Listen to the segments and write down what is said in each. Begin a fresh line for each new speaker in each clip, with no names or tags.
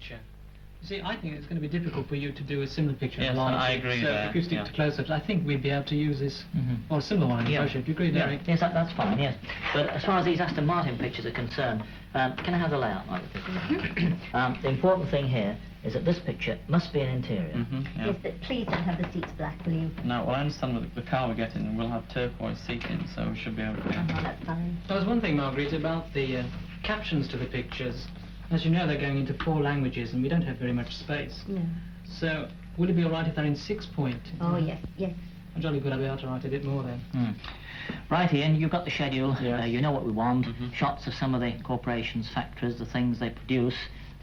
picture. You see, I think it's going to be difficult for you to do a similar picture.
Yes, I agree
so
there.
if you stick to close-ups, I think we'd be able to use this, or a similar one in the brochure. Do you agree, Derek?
Yes, that's fine, yes. But as far as these Aston Martin pictures are concerned, can I have the layout, like the The important thing here is that this picture must be an interior.
Yes, but please don't have the seats black, will you?
No, well, I understand that the car we're getting will have turquoise seating, so we should be able to...
Oh, that's fine.
There was one thing, Marguerite, about the captions to the pictures. As you know, they're going into 4 languages, and we don't have very much space.
No.
So, would it be all right if they're in 6-point?
Oh, yes, yes.
I'm jolly good I'll be able to write a bit more then.
Right, Ian, you've got the schedule.
Yes.
You know what we want. Shots of some of the corporations' factories, the things they produce,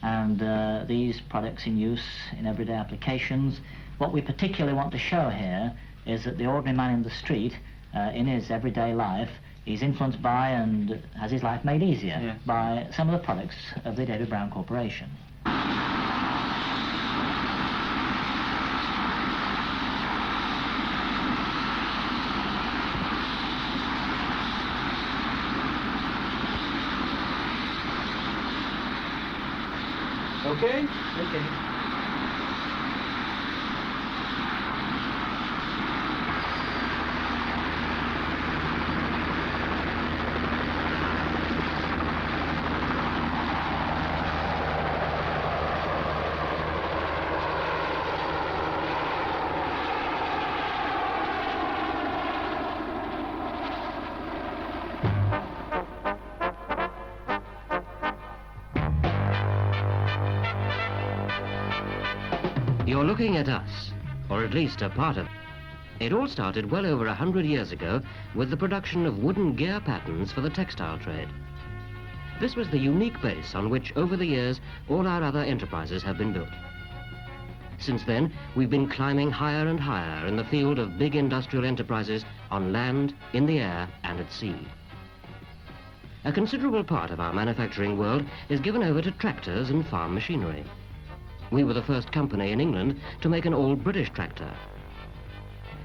and these products in use in everyday applications. What we particularly want to show here is that the ordinary man in the street, in his everyday life, he's influenced by and has his life made easier by some of the products of the David Brown Corporation.
Okay?
Okay.
You're looking at us, or at least a part of it. It all started well over 100 years ago with the production of wooden gear patterns for the textile trade. This was the unique base on which, over the years, all our other enterprises have been built. Since then, we've been climbing higher and higher in the field of big industrial enterprises on land, in the air, and at sea. A considerable part of our manufacturing world is given over to tractors and farm machinery. We were the first company in England to make an all-British tractor.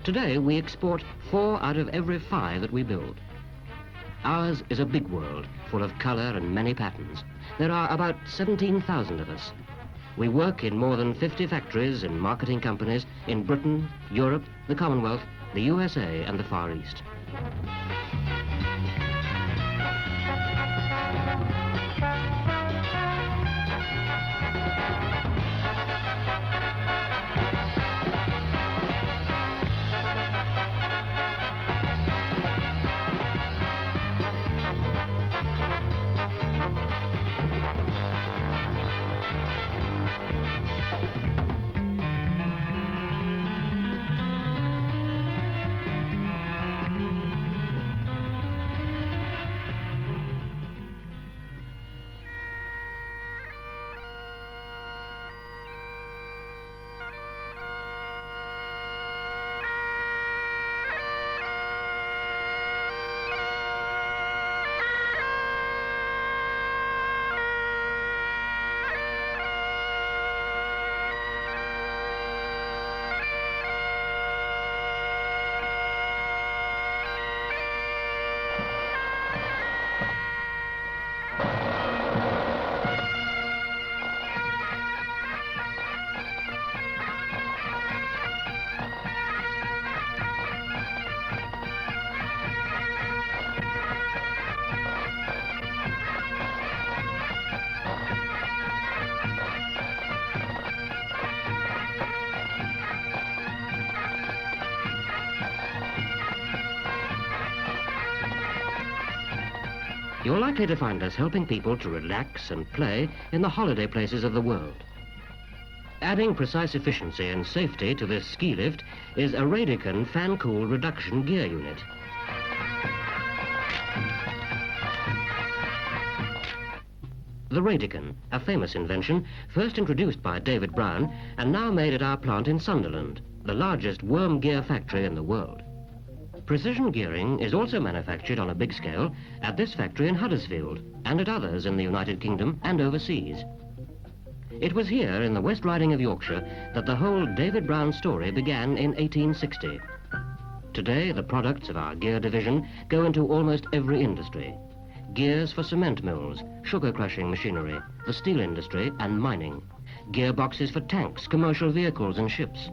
Today, we export 4 out of every 5 that we build. Ours is a big world, full of colour and many patterns. There are about 17,000 of us. We work in more than 50 factories and marketing companies in Britain, Europe, the Commonwealth, the USA and the Far East. You're likely to find us helping people to relax and play in the holiday places of the world. Adding precise efficiency and safety to this ski lift is a Radicon fan-cool reduction gear unit. The Radicon, a famous invention, first introduced by David Brown and now made at our plant in Sunderland, the largest worm gear factory in the world. Precision gearing is also manufactured on a big scale at this factory in Huddersfield and at others in the United Kingdom and overseas. It was here in the West Riding of Yorkshire that the whole David Brown story began in 1860. Today, the products of our gear division go into almost every industry. Gears for cement mills, sugar crushing machinery, the steel industry and mining. gearboxes for tanks, commercial vehicles and ships.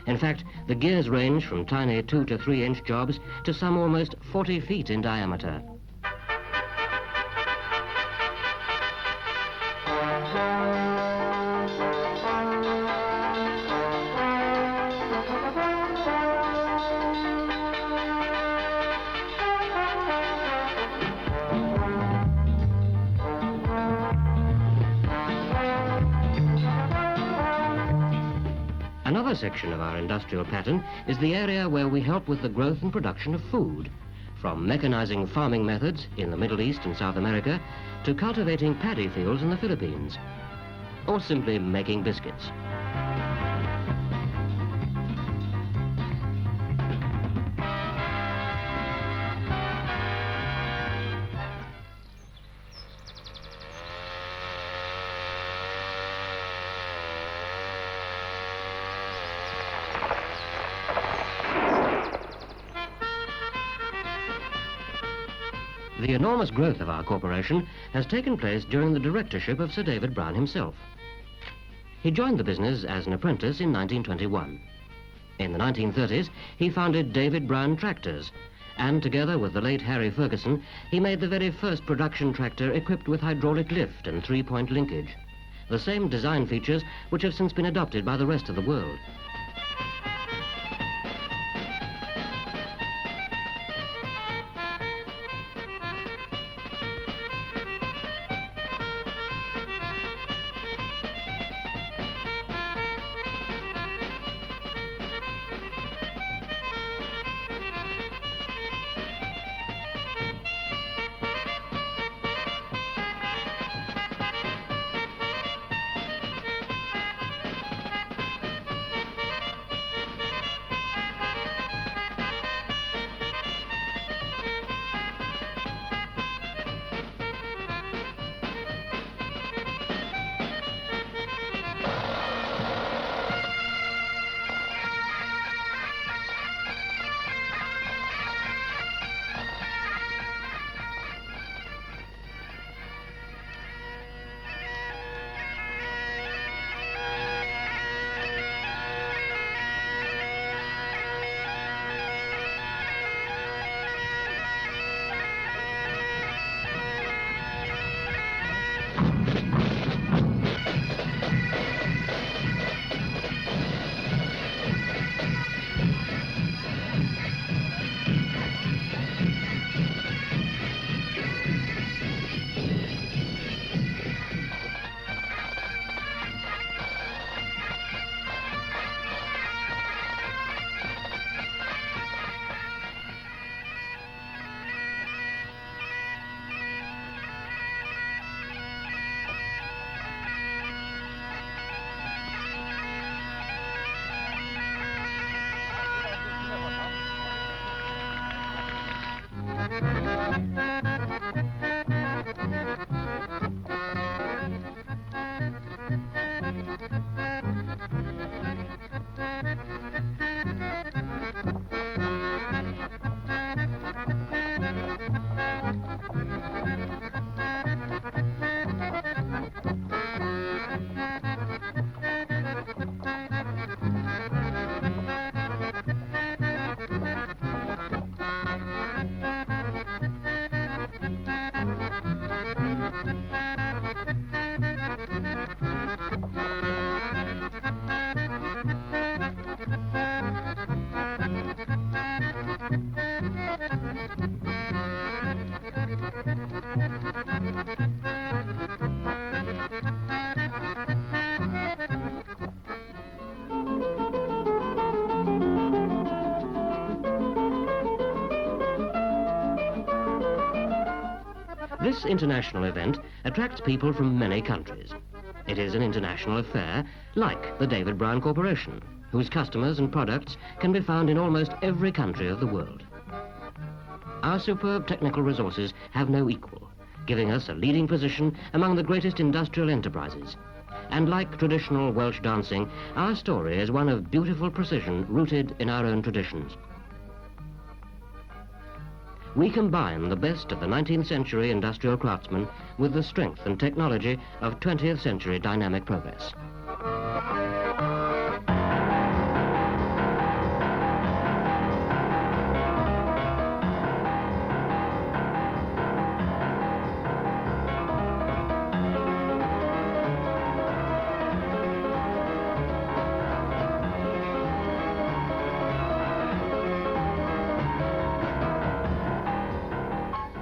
In fact, the gears range from tiny 2 to 3 inch jobs to some almost 40 feet in diameter. Another section of our industrial pattern is the area where we help with the growth and production of food, from mechanizing farming methods in the Middle East and South America to cultivating paddy fields in the Philippines, or simply making biscuits. The enormous growth of our corporation has taken place during the directorship of Sir David Brown himself. He joined the business as an apprentice in 1921. In the 1930s, he founded David Brown Tractors, and together with the late Harry Ferguson, he made the very first production tractor equipped with hydraulic lift and 3-point linkage, the same design features which have since been adopted by the rest of the world. This international event attracts people from many countries. It is an international affair, like the David Brown Corporation, whose customers and products can be found in almost every country of the world. Our superb technical resources have no equal, giving us a leading position among the greatest industrial enterprises. And like traditional Welsh dancing, our story is one of beautiful precision rooted in our own traditions. We combine the best of the 19th century industrial craftsmen with the strength and technology of 20th century dynamic progress.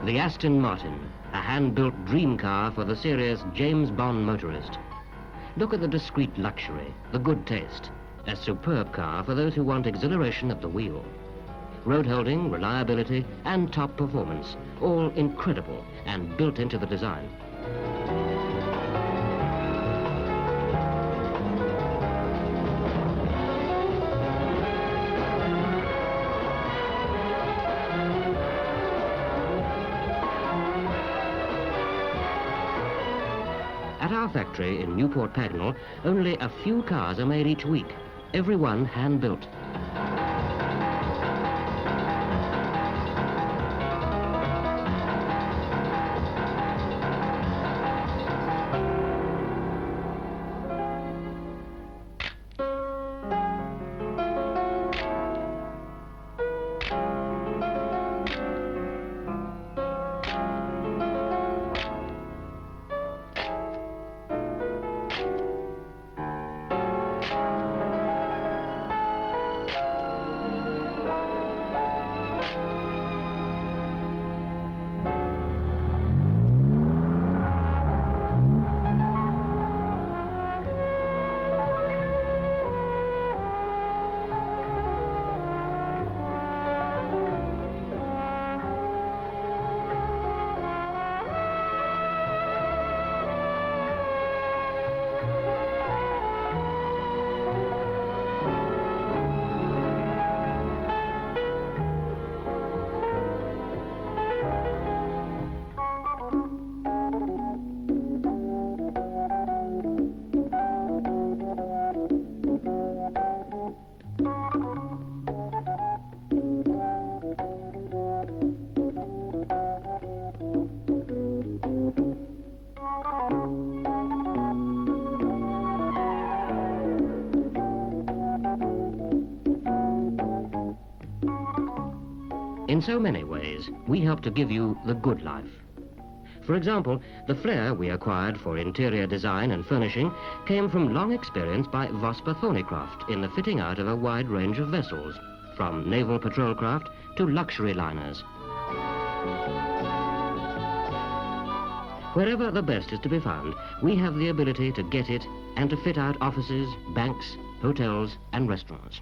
The Aston Martin, a hand-built dream car for the serious James Bond motorist. Look at the discreet luxury, the good taste. A superb car for those who want exhilaration at the wheel. Road holding, reliability, and top performance, all incredible and built into the design. At our factory in Newport Pagnell, only a few cars are made each week, every one hand-built. In so many ways, we help to give you the good life. For example, the flair we acquired for interior design and furnishing came from long experience by Vosper Thornycroft in the fitting out of a wide range of vessels, from naval patrol craft to luxury liners. Wherever the best is to be found, we have the ability to get it and to fit out offices, banks, hotels and restaurants.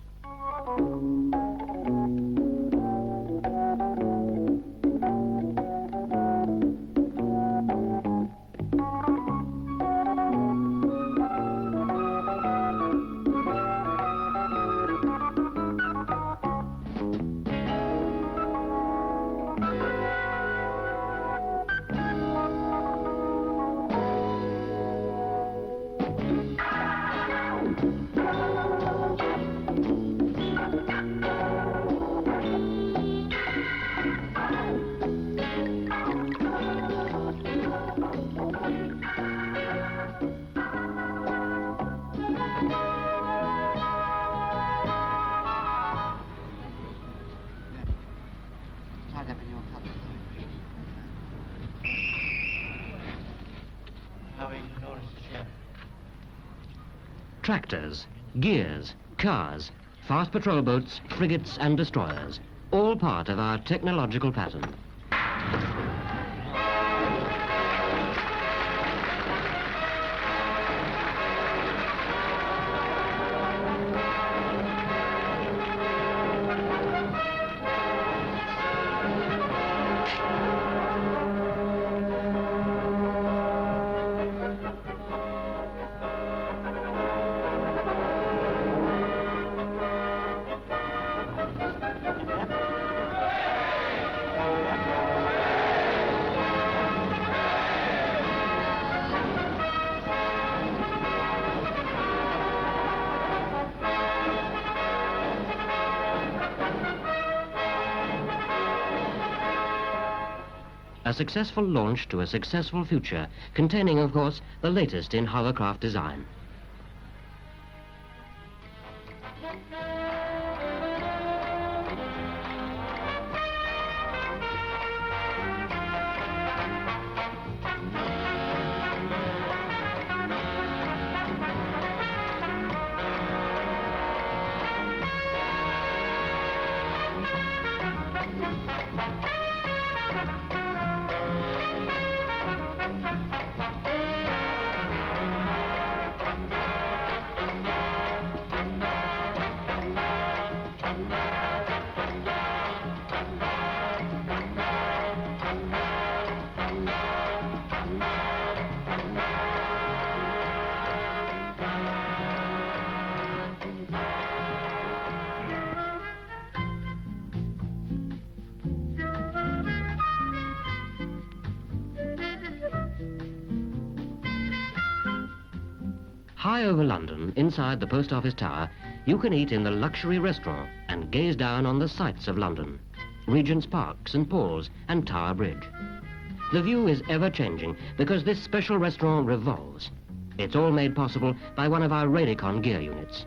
Tractors, gears, cars, fast patrol boats, frigates and destroyers, all part of our technological pattern. A successful launch to a successful future, containing, of course, the latest in hovercraft design. High over London, inside the Post Office Tower, you can eat in the luxury restaurant and gaze down on the sights of London. Regent's Park, St Paul's and Tower Bridge. The view is ever-changing because this special restaurant revolves. It's all made possible by one of our Radicon gear units.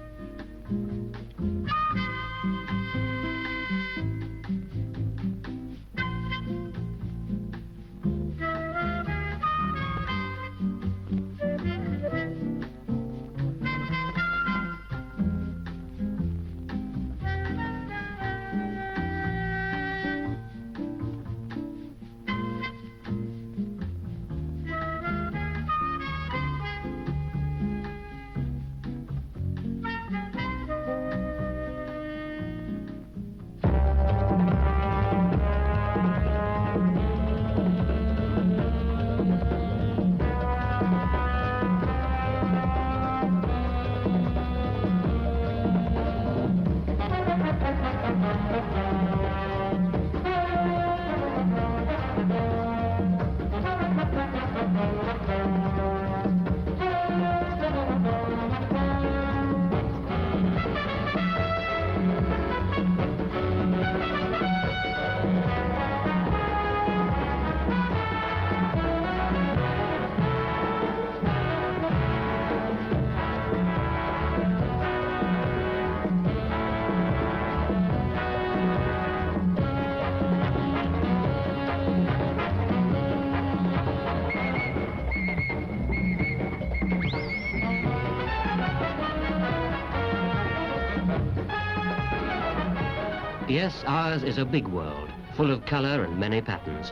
Yes, ours is a big world, full of colour and many patterns.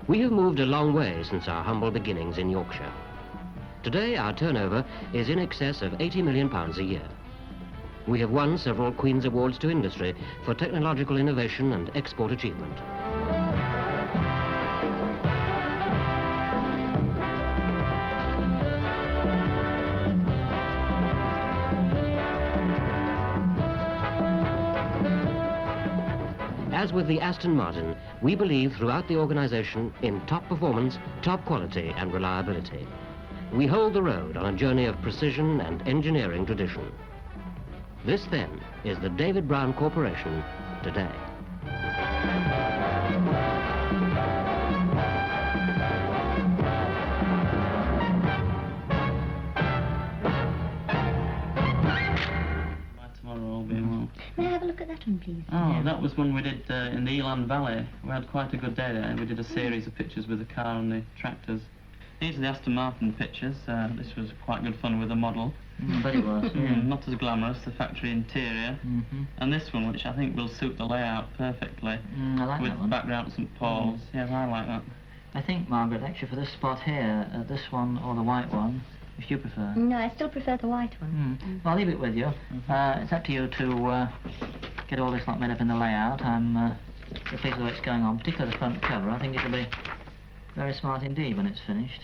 We have moved a long way since our humble beginnings in Yorkshire. Today, our turnover is in excess of £80 million a year. We have won several Queen's Awards to industry for technological innovation and export achievement. As with the Aston Martin, we believe throughout the organisation in top performance, top quality and reliability. We hold the road on a journey of precision and engineering tradition. This, then, is the David Brown Corporation today.
May I have a look at that one, please?
Oh, that was one we did in the Eland Valley. We had quite a good day there. We did a series of pictures with the car and the tractors. These are the Aston Martin pictures. This was quite good fun with the model.
But it was, yeah.
Not as glamorous, the factory interior. And this one, which I think will suit the layout perfectly.
I like
with
that one.
background at St Paul's. Yeah, I like that.
I think, Margaret, actually for this spot here, this one or the white one, if you prefer.
No, I still prefer the white one.
I'll leave it with you. It's up to you to get all this lot made up in the layout. I'm pleased with the way it's going on, particularly the front cover. I think it'll be very smart indeed when it's finished.